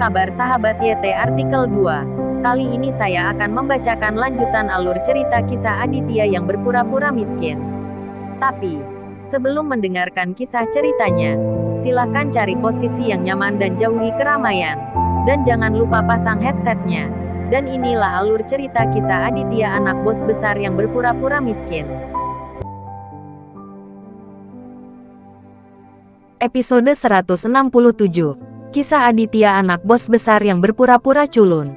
kabar sahabat YT artikel 2? Kali ini saya akan membacakan lanjutan alur cerita kisah Aditya yang berpura-pura miskin. Tapi, sebelum mendengarkan kisah ceritanya, silahkan cari posisi yang nyaman dan jauhi keramaian. Dan jangan lupa pasang headsetnya. Dan inilah alur cerita kisah Aditya anak bos besar yang berpura-pura miskin. Episode 167. Kisah Aditya anak bos besar yang berpura-pura culun.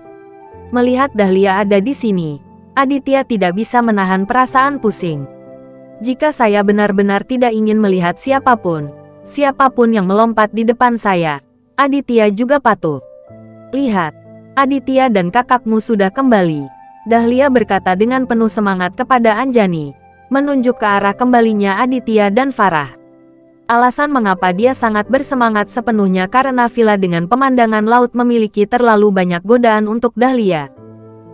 Melihat Dahlia ada di sini, Aditya tidak bisa menahan perasaan pusing. Jika saya benar-benar tidak ingin melihat siapapun yang melompat di depan saya, Aditya juga patuh. Lihat, Aditya dan kakakmu sudah kembali. Dahlia berkata dengan penuh semangat kepada Anjani, menunjuk ke arah kembalinya Aditya dan Farah. Alasan mengapa dia sangat bersemangat sepenuhnya karena villa dengan pemandangan laut memiliki terlalu banyak godaan untuk Dahlia.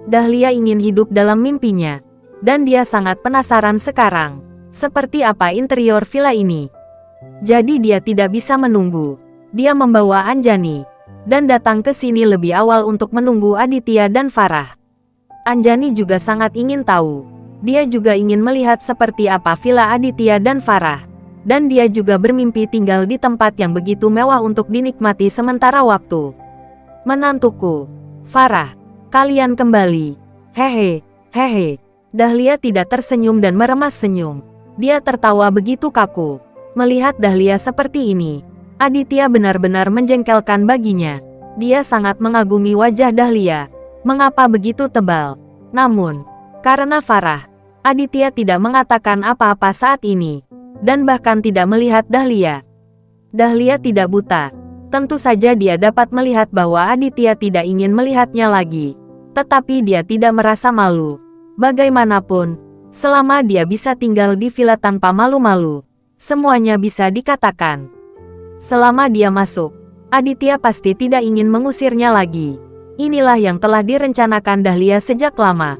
Dahlia ingin hidup dalam mimpinya, dan dia sangat penasaran sekarang, seperti apa interior villa ini. Jadi dia tidak bisa menunggu. Dia membawa Anjani, dan datang ke sini lebih awal untuk menunggu Aditya dan Farah. Anjani juga sangat ingin tahu. Dia juga ingin melihat seperti apa villa Aditya dan Farah. Dan dia juga bermimpi tinggal di tempat yang begitu mewah untuk dinikmati sementara waktu. Menantuku, Farah, kalian kembali. Hehe, hehe. Dahlia tidak tersenyum dan meremas senyum. Dia tertawa begitu kaku. Melihat Dahlia seperti ini, Aditya benar-benar menjengkelkan baginya. Dia sangat mengagumi wajah Dahlia. Mengapa begitu tebal? Namun, karena Farah, Aditya tidak mengatakan apa-apa saat ini. Dan bahkan tidak melihat Dahlia. Dahlia tidak buta. Tentu saja dia dapat melihat bahwa Aditya tidak ingin melihatnya lagi. Tetapi dia tidak merasa malu. Bagaimanapun, selama dia bisa tinggal di villa tanpa malu-malu, semuanya bisa dikatakan. Selama dia masuk, Aditya pasti tidak ingin mengusirnya lagi. Inilah yang telah direncanakan Dahlia sejak lama.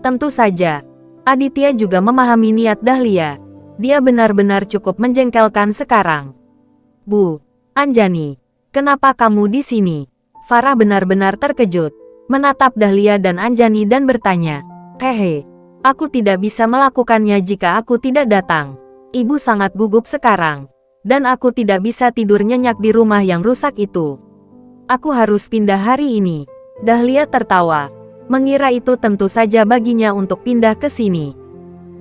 Tentu saja, Aditya juga memahami niat Dahlia. Dia benar-benar cukup menjengkelkan sekarang. Bu, Anjani, kenapa kamu di sini? Farah benar-benar terkejut, menatap Dahlia dan Anjani dan bertanya, hehe, aku tidak bisa melakukannya jika aku tidak datang. Ibu sangat gugup sekarang, dan aku tidak bisa tidur nyenyak di rumah yang rusak itu. Aku harus pindah hari ini. Dahlia tertawa, mengira itu tentu saja baginya untuk pindah ke sini.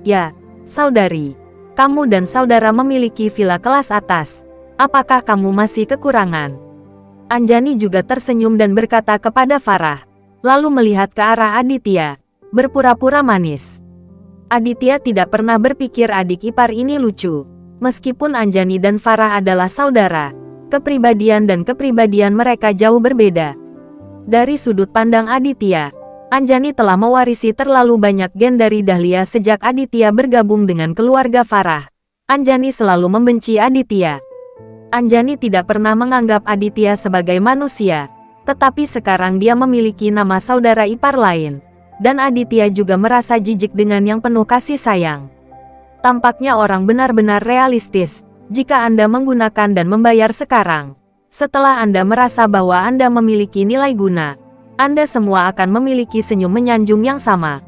Ya, saudari. Kamu dan saudara memiliki villa kelas atas. Apakah kamu masih kekurangan? Anjani juga tersenyum dan berkata kepada Farah, lalu melihat ke arah Aditya, berpura-pura manis. Aditya tidak pernah berpikir adik ipar ini lucu. Meskipun Anjani dan Farah adalah saudara, kepribadian mereka jauh berbeda. Dari sudut pandang Aditya, Anjani telah mewarisi terlalu banyak gen dari Dahlia sejak Aditya bergabung dengan keluarga Farah. Anjani selalu membenci Aditya. Anjani tidak pernah menganggap Aditya sebagai manusia, tetapi sekarang dia memiliki nama saudara ipar lain. Dan Aditya juga merasa jijik dengan yang penuh kasih sayang. Tampaknya orang benar-benar realistis, jika Anda menggunakan dan membayar sekarang. Setelah Anda merasa bahwa Anda memiliki nilai guna, Anda semua akan memiliki senyum menyanjung yang sama.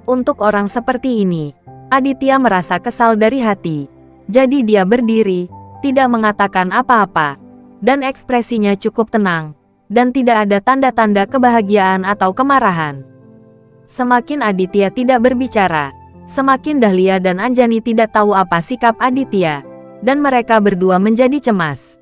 Untuk orang seperti ini, Aditya merasa kesal dari hati. Jadi dia berdiri, tidak mengatakan apa-apa, dan ekspresinya cukup tenang, dan tidak ada tanda-tanda kebahagiaan atau kemarahan. Semakin Aditya tidak berbicara, semakin Dahlia dan Anjani tidak tahu apa sikap Aditya, dan mereka berdua menjadi cemas.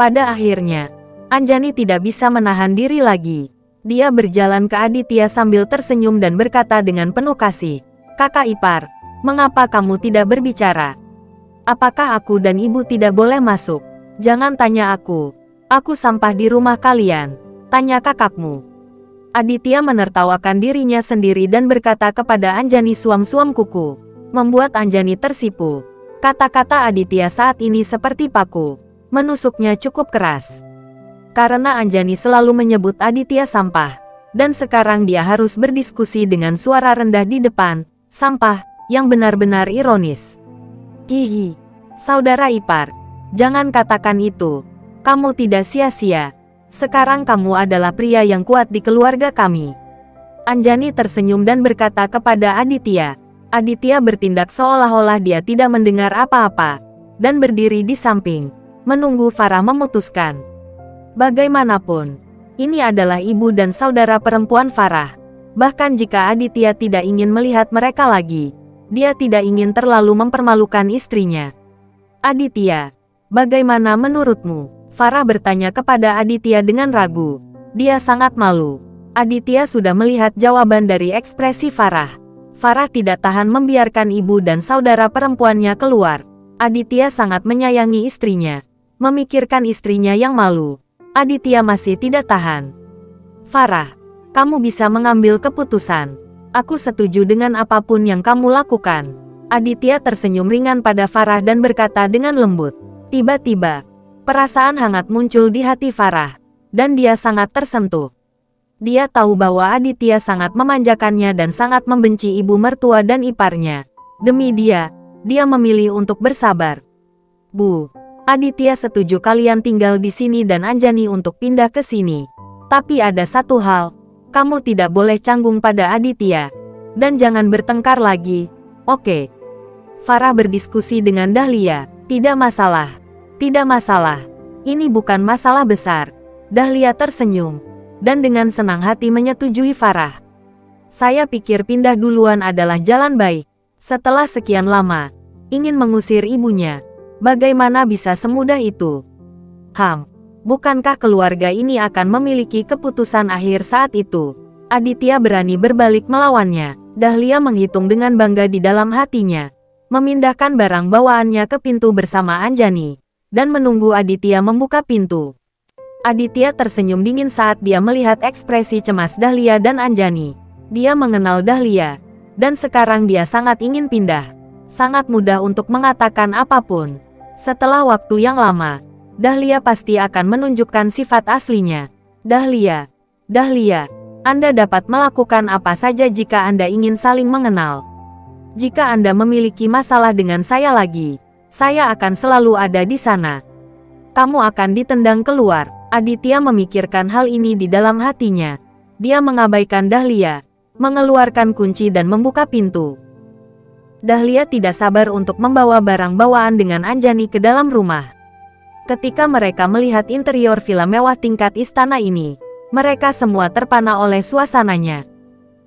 Pada akhirnya, Anjani tidak bisa menahan diri lagi. Dia berjalan ke Aditya sambil tersenyum dan berkata dengan penuh kasih, kakak ipar, mengapa kamu tidak berbicara? Apakah aku dan ibu tidak boleh masuk? Jangan tanya aku sampah di rumah kalian, tanya kakakmu. Aditya menertawakan dirinya sendiri dan berkata kepada Anjani suam-suam kuku, membuat Anjani tersipu. Kata-kata Aditya saat ini seperti paku, menusuknya cukup keras. Karena Anjani selalu menyebut Aditya sampah, dan sekarang dia harus berdiskusi dengan suara rendah di depan, sampah, yang benar-benar ironis. Hihi, saudara ipar, jangan katakan itu, kamu tidak sia-sia. Sekarang kamu adalah pria yang kuat di keluarga kami. Anjani tersenyum dan berkata kepada Aditya. Aditya bertindak seolah-olah dia tidak mendengar apa-apa, dan berdiri di samping, menunggu Farah memutuskan. Bagaimanapun, ini adalah ibu dan saudara perempuan Farah. Bahkan jika Aditya tidak ingin melihat mereka lagi, dia tidak ingin terlalu mempermalukan istrinya. Aditya, bagaimana menurutmu? Farah bertanya kepada Aditya dengan ragu. Dia sangat malu. Aditya sudah melihat jawaban dari ekspresi Farah. Farah tidak tahan membiarkan ibu dan saudara perempuannya keluar. Aditya sangat menyayangi istrinya. Memikirkan istrinya yang malu, Aditya masih tidak tahan. Farah, kamu bisa mengambil keputusan. Aku setuju dengan apapun yang kamu lakukan. Aditya tersenyum ringan pada Farah dan berkata dengan lembut. Tiba-tiba, perasaan hangat muncul di hati Farah, dan dia sangat tersentuh. Dia tahu bahwa Aditya sangat memanjakannya dan sangat membenci ibu mertua dan iparnya. Demi dia memilih untuk bersabar. Bu, Aditya setuju kalian tinggal di sini dan Anjani untuk pindah ke sini. Tapi ada satu hal, kamu tidak boleh canggung pada Aditya. Dan jangan bertengkar lagi, oke? Farah berdiskusi dengan Dahlia. Tidak masalah. Tidak masalah. Ini bukan masalah besar. Dahlia tersenyum, dan dengan senang hati menyetujui Farah. Saya pikir pindah duluan adalah jalan baik. Setelah sekian lama, ingin mengusir ibunya. Bagaimana bisa semudah itu? Bukankah keluarga ini akan memiliki keputusan akhir saat itu? Aditya berani berbalik melawannya. Dahlia menghitung dengan bangga di dalam hatinya. Memindahkan barang bawaannya ke pintu bersama Anjani, dan menunggu Aditya membuka pintu. Aditya tersenyum dingin saat dia melihat ekspresi cemas Dahlia dan Anjani. Dia mengenal Dahlia, dan sekarang dia sangat ingin pindah. Sangat mudah untuk mengatakan apapun. Setelah waktu yang lama, Dahlia pasti akan menunjukkan sifat aslinya. Dahlia, Anda dapat melakukan apa saja jika Anda ingin saling mengenal. Jika Anda memiliki masalah dengan saya lagi, saya akan selalu ada di sana. Kamu akan ditendang keluar. Aditya memikirkan hal ini di dalam hatinya. Dia mengabaikan Dahlia, mengeluarkan kunci dan membuka pintu. Dahlia tidak sabar untuk membawa barang bawaan dengan Anjani ke dalam rumah. Ketika mereka melihat interior villa mewah tingkat istana ini, mereka semua terpana oleh suasananya.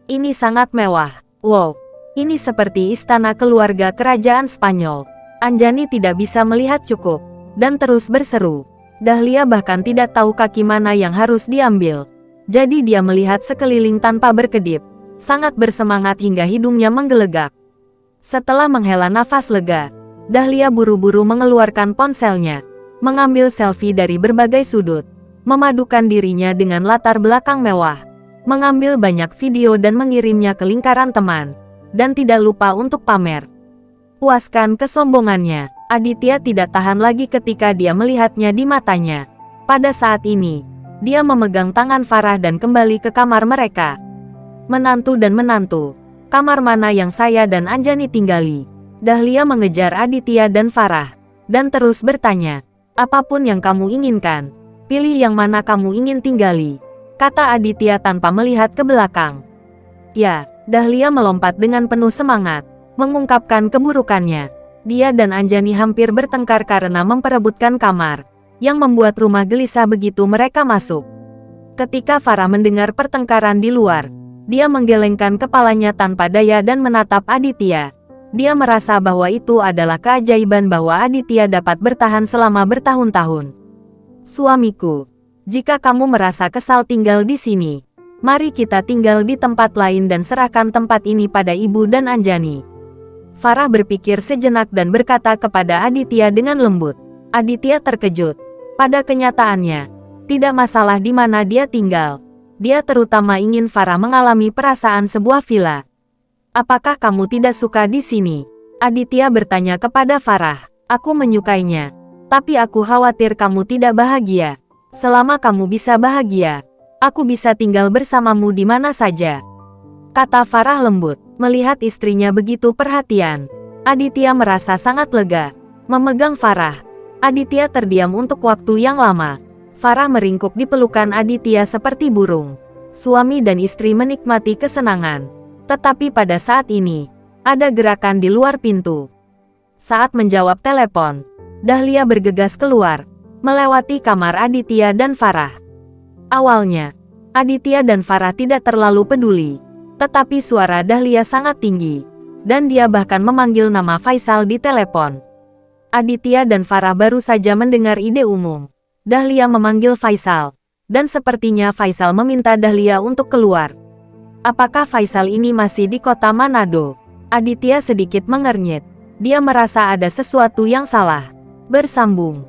Ini sangat mewah. Wow, ini seperti istana keluarga kerajaan Spanyol. Anjani tidak bisa melihat cukup, dan terus berseru. Dahlia bahkan tidak tahu kaki mana yang harus diambil. Jadi dia melihat sekeliling tanpa berkedip, sangat bersemangat hingga hidungnya menggelegak. Setelah menghela nafas lega, Dahlia buru-buru mengeluarkan ponselnya, mengambil selfie dari berbagai sudut, memadukan dirinya dengan latar belakang mewah, mengambil banyak video dan mengirimnya ke lingkaran teman, dan tidak lupa untuk pamer. Puaskan kesombongannya, Aditya tidak tahan lagi ketika dia melihatnya di matanya. Pada saat ini, dia memegang tangan Farah dan kembali ke kamar mereka. Menantu dan menantu, kamar mana yang saya dan Anjani tinggali? Dahlia mengejar Aditya dan Farah, dan terus bertanya. Apapun yang kamu inginkan, pilih yang mana kamu ingin tinggali, kata Aditya tanpa melihat ke belakang. Ya, Dahlia melompat dengan penuh semangat, mengungkapkan keburukannya. Dia dan Anjani hampir bertengkar karena memperebutkan kamar, yang membuat rumah gelisah begitu mereka masuk. Ketika Farah mendengar pertengkaran di luar, dia menggelengkan kepalanya tanpa daya dan menatap Aditya. Dia merasa bahwa itu adalah keajaiban bahwa Aditya dapat bertahan selama bertahun-tahun. Suamiku, jika kamu merasa kesal tinggal di sini, mari kita tinggal di tempat lain dan serahkan tempat ini pada ibu dan Anjani. Farah berpikir sejenak dan berkata kepada Aditya dengan lembut. Aditya terkejut. Pada kenyataannya, tidak masalah di mana dia tinggal. Dia terutama ingin Farah mengalami perasaan sebuah villa. Apakah kamu tidak suka di sini? Aditya bertanya kepada Farah. Aku menyukainya, tapi aku khawatir kamu tidak bahagia. Selama kamu bisa bahagia, aku bisa tinggal bersamamu di mana saja, kata Farah lembut. Melihat istrinya begitu perhatian, Aditya merasa sangat lega. Memegang Farah, Aditya terdiam untuk waktu yang lama. Farah meringkuk di pelukan Aditya seperti burung. Suami dan istri menikmati kesenangan. Tetapi pada saat ini, ada gerakan di luar pintu. Saat menjawab telepon, Dahlia bergegas keluar, melewati kamar Aditya dan Farah. Awalnya, Aditya dan Farah tidak terlalu peduli, tetapi suara Dahlia sangat tinggi, dan dia bahkan memanggil nama Faisal di telepon. Aditya dan Farah baru saja mendengar ide umum. Dahlia memanggil Faisal, dan sepertinya Faisal meminta Dahlia untuk keluar. Apakah Faisal ini masih di kota Manado? Aditya sedikit mengernyit. Dia merasa ada sesuatu yang salah. Bersambung.